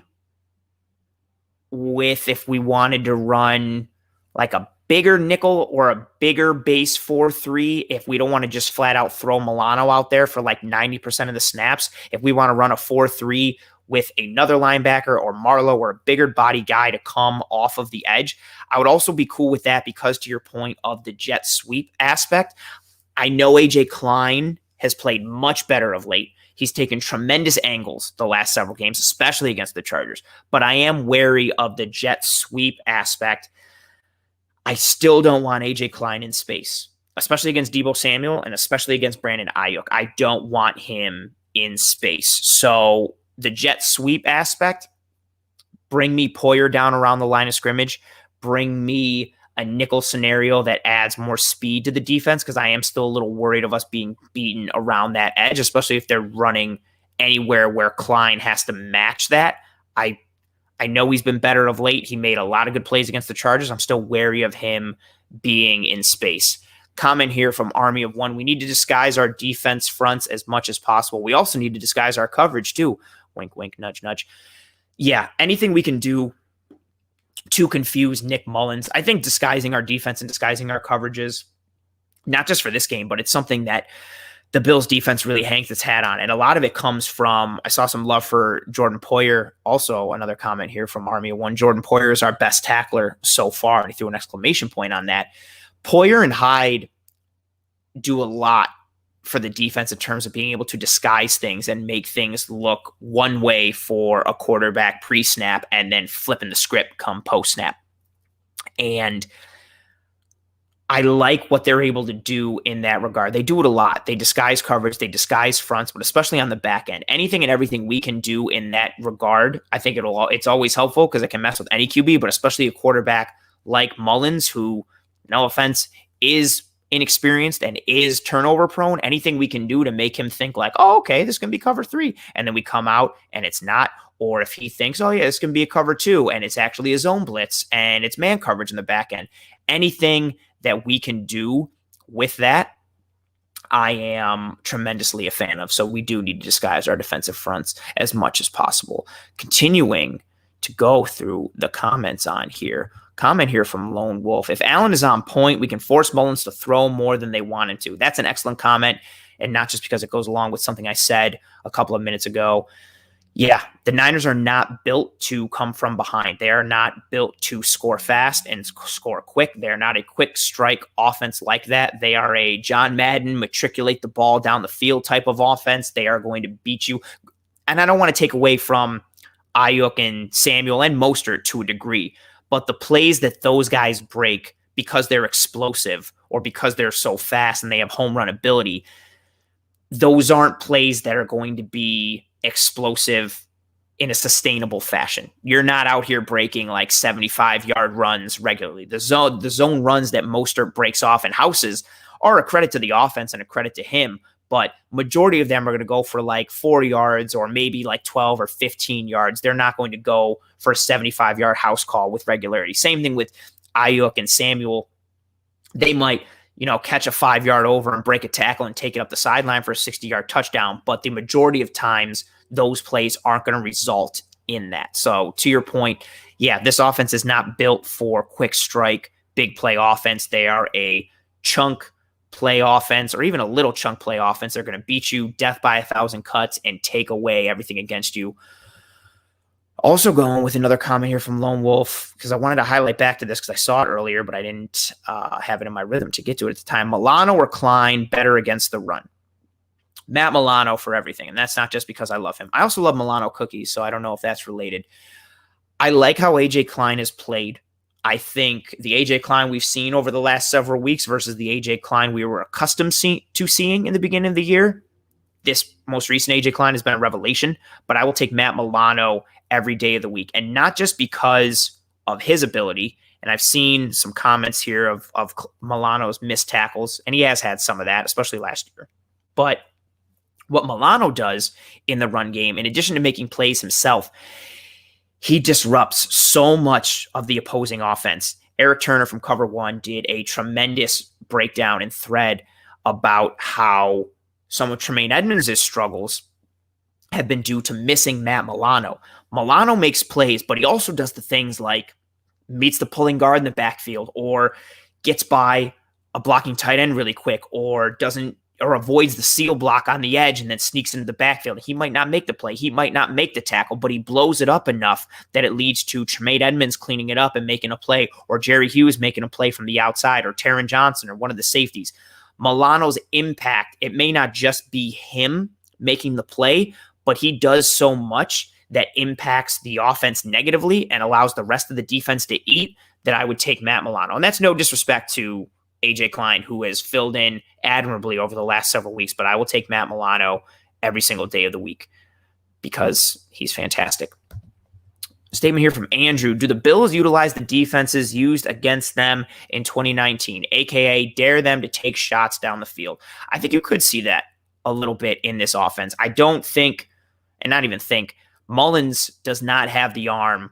with if we wanted to run like a bigger nickel or a bigger base 4-3 if we don't want to just flat out throw Milano out there for like 90% of the snaps. If we want to run a 4-3 with another linebacker or Marlowe or a bigger body guy to come off of the edge, I would also be cool with that because, to your point of the jet sweep aspect, I know AJ Klein has played much better of late. He's taken tremendous angles the last several games, especially against the Chargers. But I am wary of the jet sweep aspect. I still don't want AJ Klein in space, especially against Deebo Samuel and especially against Brandon Ayuk. I don't want him in space. So the jet sweep aspect, bring me Poyer down around the line of scrimmage, bring me a nickel scenario that adds more speed to the defense, because I am still a little worried of us being beaten around that edge, especially if they're running anywhere where Klein has to match that. I know he's been better of late. He made a lot of good plays against the Chargers. I'm still wary of him being in space. Comment here from Army of One. We need to disguise our defense fronts as much as possible. We also need to disguise our coverage too. Wink, wink, nudge, nudge. Yeah, anything we can do to confuse Nick Mullins. I think disguising our defense and disguising our coverages, not just for this game, but it's something that the Bills defense really hangs its hat on. And a lot of it comes from, I saw some love for Jordan Poyer. Also, another comment here from Army of One. Jordan Poyer is our best tackler so far. And he threw an exclamation point on that. Poyer and Hyde do a lot for the defense in terms of being able to disguise things and make things look one way for a quarterback pre-snap and then flipping the script come post-snap. And I like what they're able to do in that regard. They do it a lot. They disguise coverage, they disguise fronts, but especially on the back end. Anything and everything we can do in that regard, I think it's always helpful because it can mess with any QB, but especially a quarterback like Mullins, who, no offense, is inexperienced and is turnover prone. Anything we can do to make him think like, oh, okay, this can be cover 3, and then we come out and it's not. Or if he thinks, oh yeah, this can be a cover 2 and it's actually a zone blitz and it's man coverage in the back end. Anything that we can do with that, I am tremendously a fan of. So we do need to disguise our defensive fronts as much as possible. Continuing to go through the comments on here. Comment here from Lone Wolf. If Allen is on point, we can force Mullins to throw more than they want him to. That's an excellent comment, and not just because it goes along with something I said a couple of minutes ago. Yeah, the Niners are not built to come from behind. They are not built to score fast and score quick. They're not a quick strike offense like that. They are a John Madden, matriculate the ball down the field type of offense. They are going to beat you. And I don't want to take away from Ayuk and Samuel and Mostert to a degree, but the plays that those guys break because they're explosive or because they're so fast and they have home run ability, those aren't plays that are going to be explosive in a sustainable fashion. You're not out here breaking like 75-yard runs regularly. The zone runs that Mostert breaks off in houses are a credit to the offense and a credit to him, but majority of them are going to go for like 4 yards or maybe like 12 or 15 yards. They're not going to go for a 75-yard house call with regularity. Same thing with Ayuk and Samuel. They might, catch a 5-yard over and break a tackle and take it up the sideline for a 60-yard touchdown, but the majority of times those plays aren't going to result in that. So to your point, yeah, this offense is not built for quick strike, big play offense. They are a chunk play offense or even a little chunk play offense. They're going to beat you death by 1,000 cuts and take away everything against you. Also going with another comment here from Lone Wolf, because I wanted to highlight back to this because I saw it earlier, but I didn't have it in my rhythm to get to it at the time. Milano or Klein better against the run? Matt Milano for everything, and that's not just because I love him. I also love Milano cookies, so I don't know if that's related. I like how AJ Klein has played. I think the AJ Klein we've seen over the last several weeks versus the AJ Klein we were accustomed to seeing in the beginning of the year, this most recent AJ Klein has been a revelation, but I will take Matt Milano every day of the week, and not just because of his ability. And I've seen some comments here of Milano's missed tackles, and he has had some of that, especially last year. But what Milano does in the run game, in addition to making plays himself, he disrupts so much of the opposing offense. Eric Turner from Cover One did a tremendous breakdown and thread about how some of Tremaine Edmonds' struggles have been due to missing Matt Milano. Milano makes plays, but he also does the things like meets the pulling guard in the backfield, or gets by a blocking tight end really quick, or avoids the seal block on the edge and then sneaks into the backfield. He might not make the play. He might not make the tackle, but he blows it up enough that it leads to Tremaine Edmonds cleaning it up and making a play, or Jerry Hughes making a play from the outside, or Taron Johnson, or one of the safeties. Milano's impact, it may not just be him making the play, but he does so much that impacts the offense negatively and allows the rest of the defense to eat, that I would take Matt Milano. And that's no disrespect to AJ Klein, who has filled in admirably over the last several weeks, but I will take Matt Milano every single day of the week because he's fantastic. Statement here from Andrew. Do the Bills utilize the defenses used against them in 2019, aka dare them to take shots down the field? I think you could see that a little bit in this offense. I don't think, and not even think, Mullins does not have the arm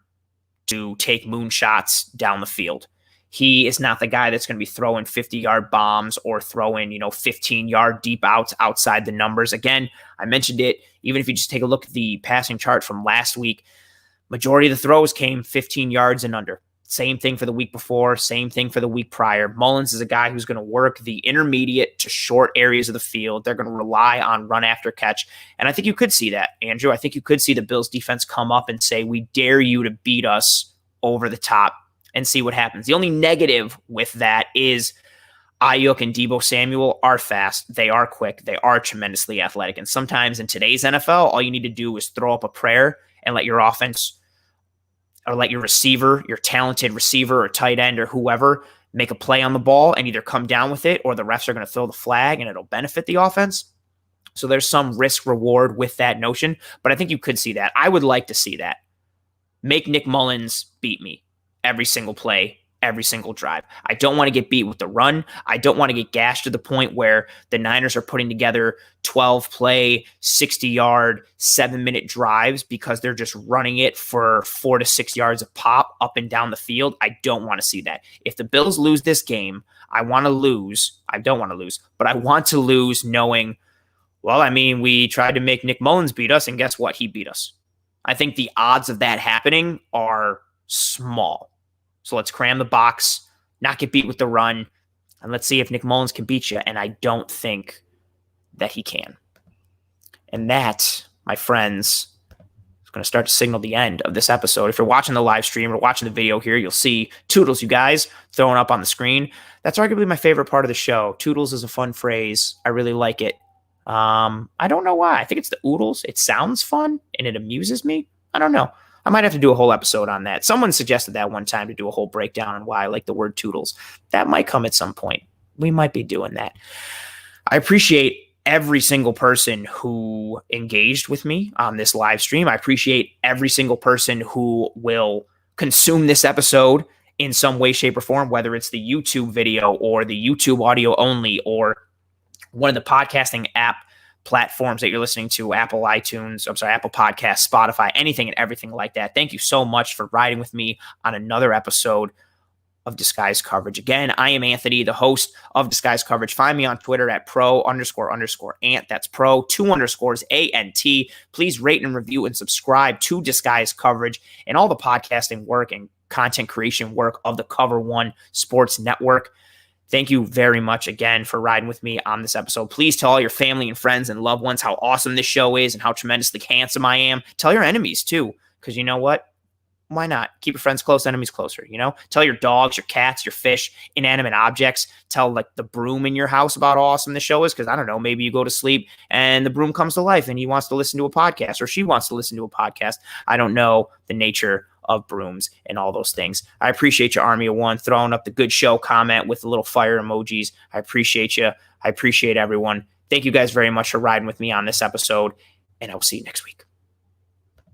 to take moonshots down the field. He is not the guy that's going to be throwing 50-yard bombs or throwing, 15-yard deep outs outside the numbers. Again, I mentioned it. Even if you just take a look at the passing chart from last week, majority of the throws came 15 yards and under. Same thing for the week before, same thing for the week prior. Mullins is a guy who's going to work the intermediate to short areas of the field. They're going to rely on run after catch. And I think you could see that, Andrew. I think you could see the Bills defense come up and say, we dare you to beat us over the top, and see what happens. The only negative with that is Ayuk and Deebo Samuel are fast. They are quick. They are tremendously athletic. And sometimes in today's NFL, all you need to do is throw up a prayer and let your offense, or let your receiver, your talented receiver or tight end or whoever, make a play on the ball and either come down with it, or the refs are going to throw the flag and it'll benefit the offense. So there's some risk reward with that notion, but I think you could see that. I would like to see that. Make Nick Mullins beat me every single play, every single drive. I don't want to get beat with the run. I don't want to get gashed to the point where the Niners are putting together 12-play, 60-yard, 7-minute drives because they're just running it for 4 to 6 yards of pop up and down the field. I don't want to see that. If the Bills lose this game, I want to lose. I don't want to lose, but I want to lose knowing, well, I mean, we tried to make Nick Mullins beat us, and guess what? He beat us. I think the odds of that happening are small. So let's cram the box, not get beat with the run, and let's see if Nick Mullins can beat you. And I don't think that he can. And that, my friends, is going to start to signal the end of this episode. If you're watching the live stream or watching the video here, you'll see Toodles, you guys, throwing up on the screen. That's arguably my favorite part of the show. Toodles is a fun phrase. I really like it. I don't know why. I think it's the oodles. It sounds fun and it amuses me. I don't know. I might have to do a whole episode on that. Someone suggested that one time, to do a whole breakdown on why I like the word toodles. That might come at some point. We might be doing that. I appreciate every single person who engaged with me on this live stream. I appreciate every single person who will consume this episode in some way, shape, or form, whether it's the YouTube video or the YouTube audio only, or one of the podcasting app platforms that you're listening to, Apple Podcasts, Spotify, anything and everything like that. Thank you so much for riding with me on another episode of Disguised Coverage. Again, I am Anthony, the host of Disguised Coverage. Find me on Twitter at @pro__ant. That's pro, 2 underscores, ANT. Please rate and review and subscribe to Disguised Coverage and all the podcasting work and content creation work of the Cover One Sports Network. Thank you very much again for riding with me on this episode. Please tell all your family and friends and loved ones how awesome this show is and how tremendously handsome I am. Tell your enemies too, because you know what? Why not? Keep your friends close, enemies closer, Tell your dogs, your cats, your fish, inanimate objects. Tell like the broom in your house about how awesome the show is, because I don't know, maybe you go to sleep and the broom comes to life and he wants to listen to a podcast, or she wants to listen to a podcast. I don't know the nature of brooms and all those things. I appreciate your Army of One throwing up the good show comment with the little fire emojis. I appreciate you. I appreciate everyone. Thank you guys very much for riding with me on this episode, and I will see you next week.